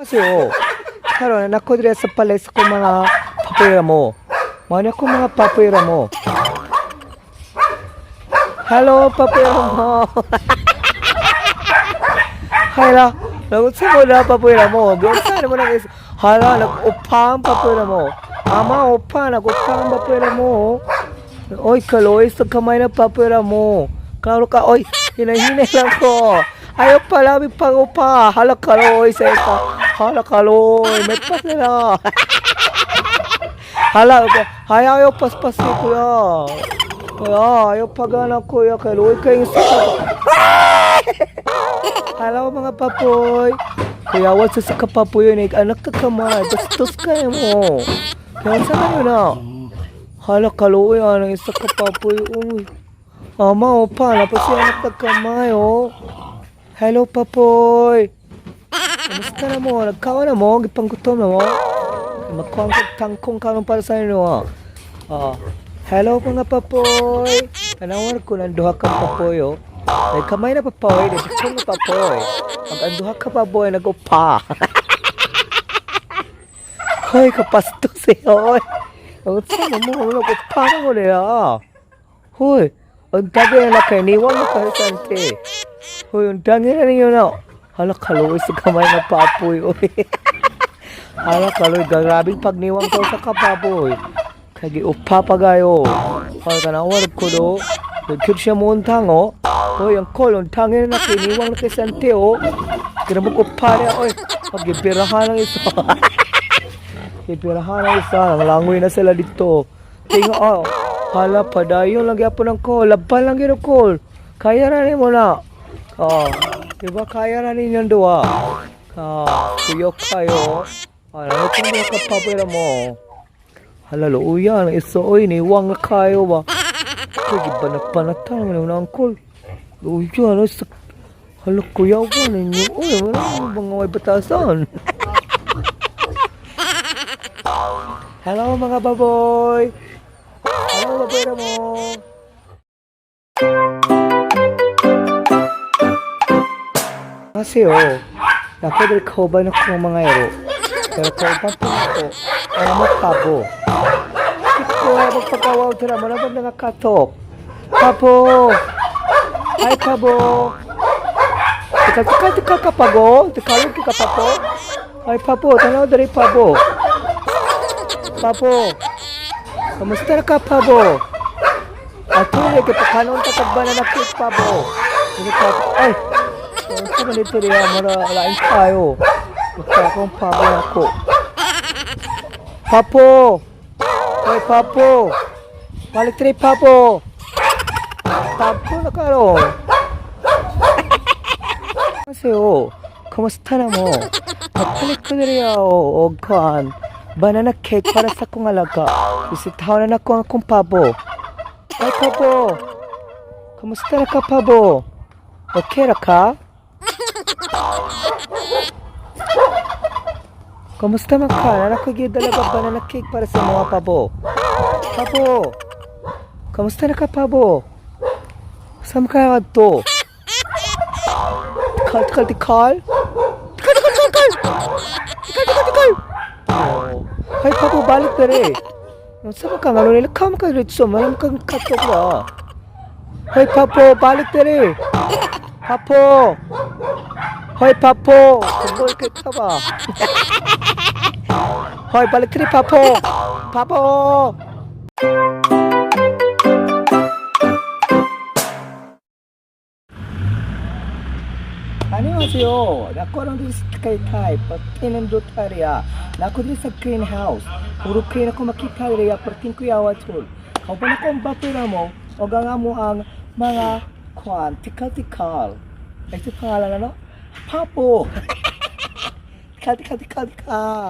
Kasi karon nako dire sa palis ko mga papera mo. Mano ko mga papera mo. Hello, papera mo. Hala, nagutsa mo na papera mo. Gutsa mo na guys. Hala, nag-upang papera mo. Ama, upa, nag-upang papera mo. Oy, kaloy sa kamay na papera mo. Klaro ka, oy, hinahinay lang ko. Ayaw pala, may pang-upa. Hala, kaloy, sa ito. Hala, kaloy, may pas nila. Hala, ayaw paspas ni kuya. Kuya, ayaw pagana kuya, kaloy kayong sa... Hala, mga papoy. Kuya, wala sa kapapoy yun, anak ka kamay. Bastos kayo mo. Kaya saan yun na? Hala, kaloy, anang isa kapapoy. Uy. Ama, opa, napasya anak kamay, oh. Hello, papoy. Kamusta na mo? Nagkawa na mo? Gipanggutom na mo? Magkuhang tangkong ka para sa inyo, hello, mga papoy. Tanawar ko ng duha kang papoy, oh. Ay, kamay na papoy. Dito na papoy. Pag ang duha ka papoy, nag-upa. Hoy, kapastos eh, hoy. Ang saan mo, nag-upa na mo nila. Hoy, ang dagay na kainiwan mo kayo sante. Hoy, ang dagay na ninyo na. Hala, kaloy sa kamay na papoy, oy. Hala, kaloy, garabing pagniwang ko sa kapapoy. Kagi upa pa gayo. Hala, kanawar ko do. Nagkip siya mo untang, oh. Hoy, ang kol, untangin na kiniwang na kay sante, oh. Kinabog upa niya, oy. Pag-ipirahan ng isa. Ipirahan ng isa. Nanglangoy na sila dito. Tinga, oh. Hala, padayon lang yapon ng call. Laban lang yun ang call. Kaya na rin mo na. Diba kaya na rin yung dua. Kuyok kayo. Ano kung mga kapapira mo? Hala, luuyan. Isoy, niwang na kayo ba? Kaya ba nagpanatan naman yung call? Luuyan. Hala, kuyaw ba ninyo? Uy, wala mga may batasan. Hello, mga baboy. Hello, babera mo. Kasi nakadal ko ba na kung mga ero? Pero kung papunto, ay makabo. Ito ay magpagawaw tira mo na ba nakatok? Papo! Ay, pabo! Tika kapago? Tikalog ka papo? Ay, papo, tanaw dari pabo. Papo! Kamusta na ka, pabo? Ato, nagkipakanon tatagba na nakit, pabo. Ay! Kamusta na dito rin, maralain tayo. Basta akong pabo ako. Papo! Ay, papo! Balik rin, papo! Papo na karon. Kasi, kamusta na mo? Nagpalit ko na rin, kuhan. Banana cake para sa kong alaga. Isitaw na ako ang akong pabo. Ay, pabo! Kamusta na ka, pabo? Okay ra ka? Kamusta man ka? Nakagid dalaga banana cake para sa mga pabo. Pabo! Kamusta na ka, pabo? Saan ka to? Tikal? Ay, papo, balik na rin. Saan ka nga nila? Kama ka rin. Malam kang katok na. Ay, papo, balik na rin. Papo! Hoy, papo! Kumbol ka ka ba? Hoy, balik na rin, papo! Papo! 안녕하세요. 나코랑 스카이 타입 퍼티는 도타리아. 나코들 sa greenhouse. Puro green ako makita area pertin ko yawa tol. Kauban ako ang bapera mo o nga mo ang mga kwan tikal. Ay ito pangalan ano? Papo. Tikal.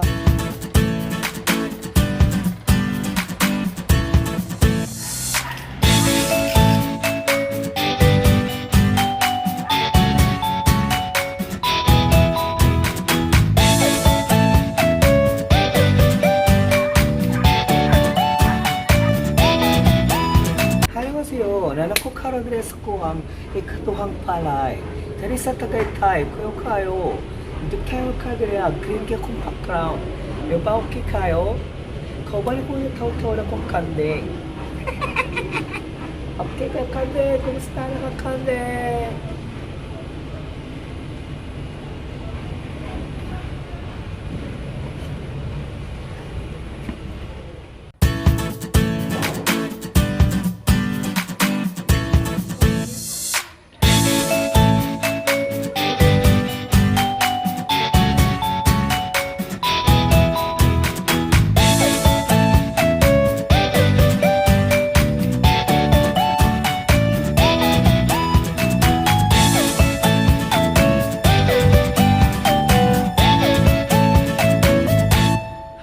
Nanako karadres ko ang ikatuhang palay. Dari sa Tagaytay, kayo. Untuk tayo kagaya, green kaya kong background. Yung ba okay kayo? Kaubalik ko yung tao-tao na kong kandeng. Okay ka kandeng, kumusta na ka kandeng?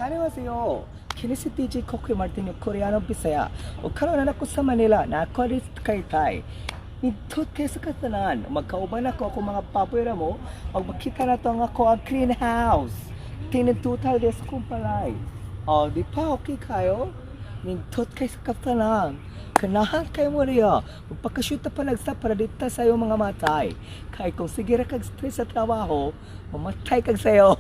Annyeonghaseyo. Kini si DJ Kokoy Martin yung Koreano Bisaya. O karoon na ako sa Manila na ako rin sa Taytay. Nito kayo sa katanan. Magkauban ako kung mga papoy na mo. Pag makita na to ang ako ang greenhouse. Tinintutal din sa kumpalay. O, di pa okay kayo? Nito kayo sa katanan. Kanahan kayo mo riya. Magpakashoot na pa nagsa para dito sa iyong mga matay. Kaya kung sige kag stress sa trabaho, mamatay kag sayo.